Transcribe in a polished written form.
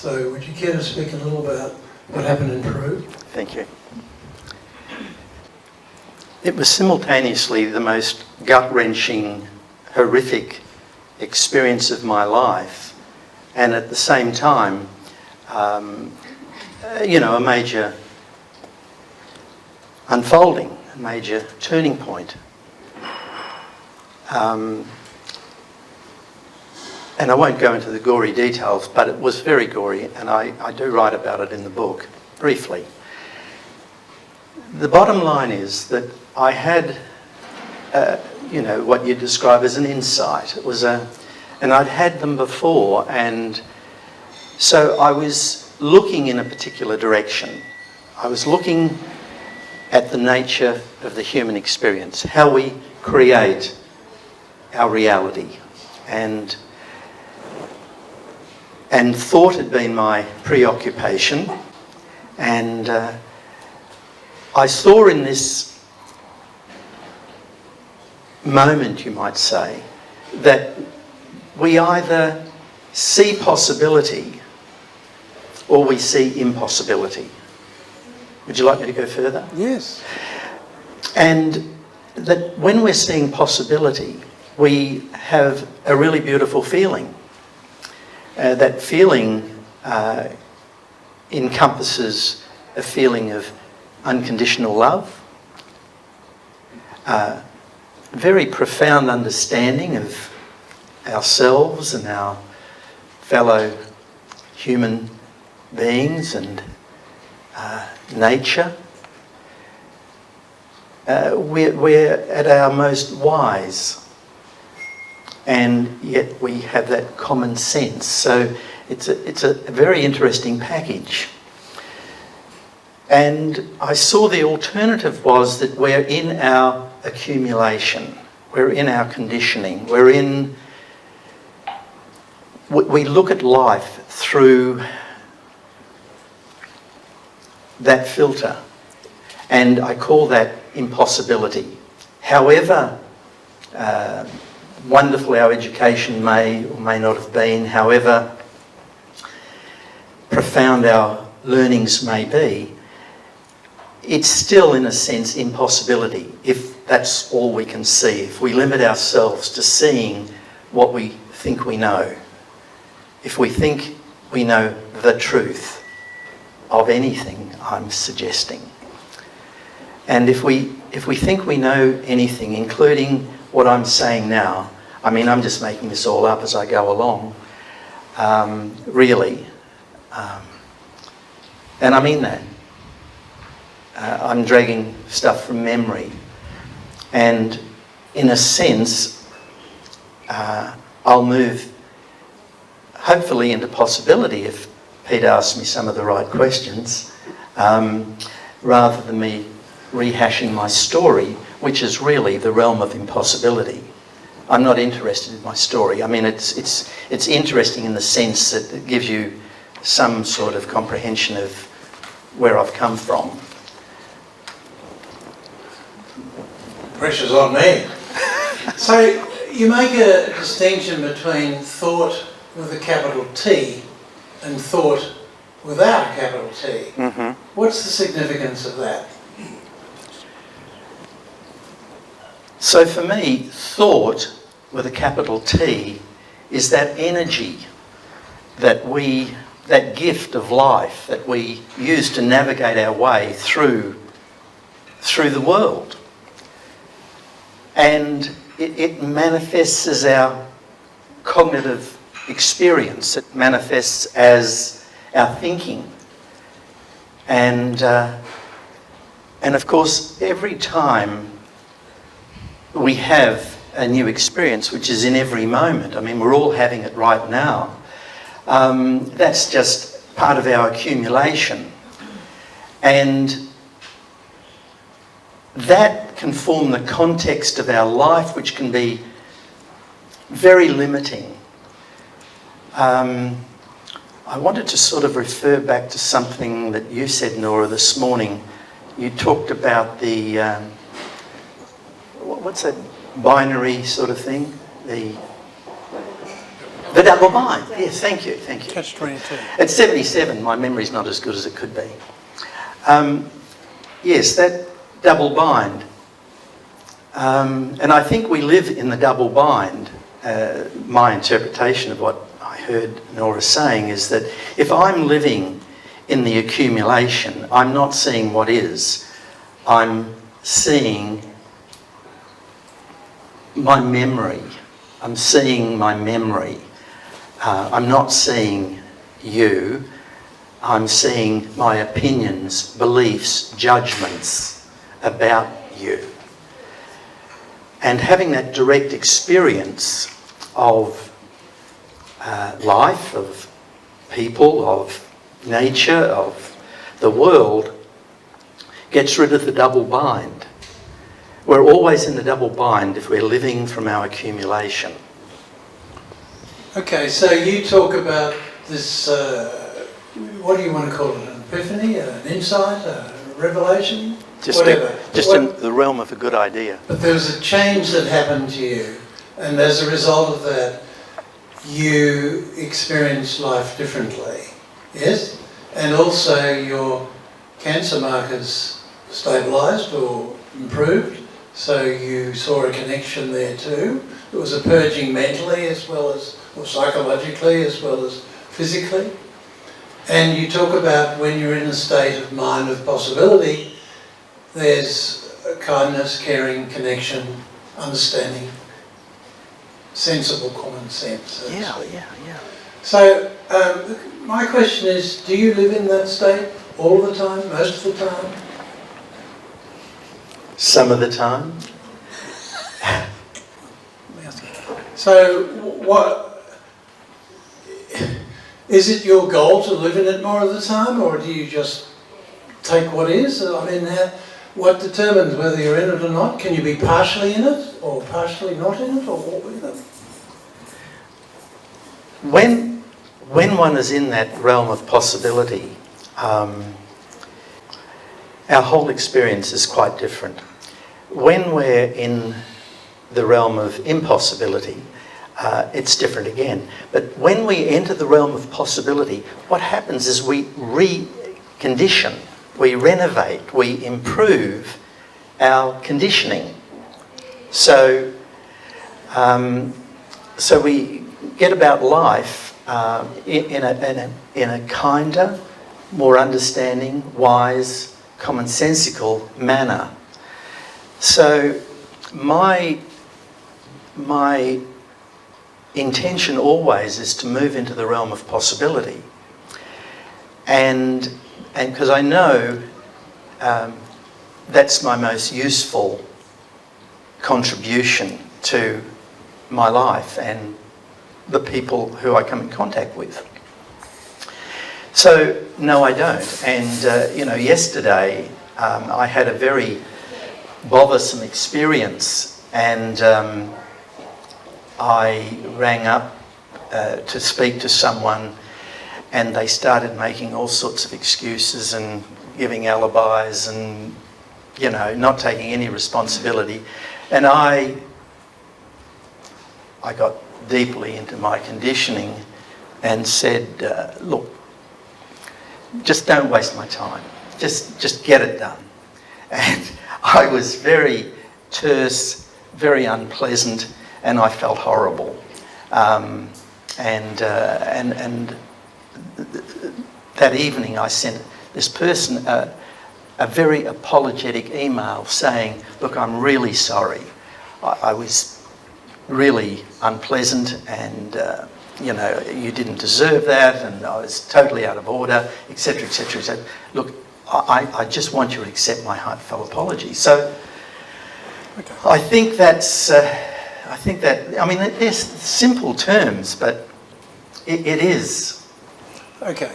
So would you care to speak a little about what happened in Peru? Thank you. It was simultaneously the most gut-wrenching, horrific experience of my life, and at the same time, a major unfolding, a major turning point. And I won't go into the gory details, but it was very gory, and I do write about it in the book, briefly. The bottom line is that I had, what you describe as an insight. It was and I'd had them before, and so I was looking in a particular direction. I was looking at the nature of the human experience, how we create our reality, and thought had been my preoccupation, and I saw in this moment, you might say, that we either see possibility or we see impossibility. Would you like me to go further? Yes. And that when we're seeing possibility, we have a really beautiful feeling. That feeling encompasses a feeling of unconditional love, very profound understanding of ourselves and our fellow human beings and nature. We're at our most wise, and yet we have that common sense. So it's a very interesting package. And I saw the alternative was that we're in our accumulation, we're in our conditioning, we look at life through that filter, and I call that impossibility. However wonderful our education may or may not have been, however profound our learnings may be, it's still, in a sense, impossibility if that's all we can see, if we limit ourselves to seeing what we think we know, if we think we know the truth of anything I'm suggesting. And if we think we know anything, including what I'm saying now, I mean, I'm just making this all up as I go along, really. And I mean that. I'm dragging stuff from memory. And in a sense, I'll move hopefully into possibility if Pete asks me some of the right questions, rather than me rehashing my story, which is really the realm of impossibility. I'm not interested in my story. I mean, it's interesting in the sense that it gives you some sort of comprehension of where I've come from. Pressure's on me. So you make a distinction between thought with a capital T and thought without a capital T. Mm-hmm. What's the significance of that? So for me, thought with a capital T is that energy that gift of life that we use to navigate our way through the world. And it manifests as our cognitive experience. It manifests as our thinking. And of course, every time we have a new experience, which is in every moment, I mean, we're all having it right now, that's just part of our accumulation. And that can form the context of our life, which can be very limiting. I wanted to sort of refer back to something that you said, Nora, this morning. You talked about the, what's that binary sort of thing? The double bind, yes, thank you. Catch 22. At 77, my memory's not as good as it could be. Yes, that double bind. And I think we live in the double bind. My interpretation of what I heard Nora saying is that if I'm living in the accumulation, I'm not seeing what is. I'm seeing my memory. I'm seeing my memory. I'm not seeing you. I'm seeing my opinions, beliefs, judgments about you. And having that direct experience of life, of people, of nature, of the world, gets rid of the double bind. We're always in the double bind if we're living from our accumulation. Okay, so you talk about this, what do you want to call it, an epiphany, an insight, a revelation, whatever. Just in the realm of a good idea. But there was a change that happened to you, and as a result of that, you experienced life differently, yes? And also your cancer markers stabilised or improved, so you saw a connection there too. It was a purging mentally as well as, or psychologically as well as physically. And you talk about when you're in a state of mind of possibility, there's kindness, caring, connection, understanding, sensible common sense. Yeah. So my question is, do you live in that state all the time, most of the time? Some of the time. So what, is it your goal to live in it more of the time, or do you just take what is? I mean, what determines whether you're in it or not? Can you be partially in it or partially not in it, or what with it? When one is in that realm of possibility, our whole experience is quite different. When we're in the realm of impossibility, it's different again. But when we enter the realm of possibility, what happens is we recondition, we renovate, we improve our conditioning. So we get about life in a kinder, more understanding, wise, commonsensical manner. So my intention always is to move into the realm of possibility, and because I know that's my most useful contribution to my life and the people who I come in contact with. So no, I don't. And yesterday I had a very bothersome experience, and I rang up to speak to someone, and they started making all sorts of excuses and giving alibis and, not taking any responsibility. And I got deeply into my conditioning and said, look, just don't waste my time. Just get it done. And I was very terse, very unpleasant, and I felt horrible. And that evening I sent this person a very apologetic email saying, look, I'm really sorry. I was really unpleasant, and you didn't deserve that, and I was totally out of order, etc., etc. So, look, I just want you to accept my heartfelt apology. So, okay. I think there's simple terms, but it is. Okay.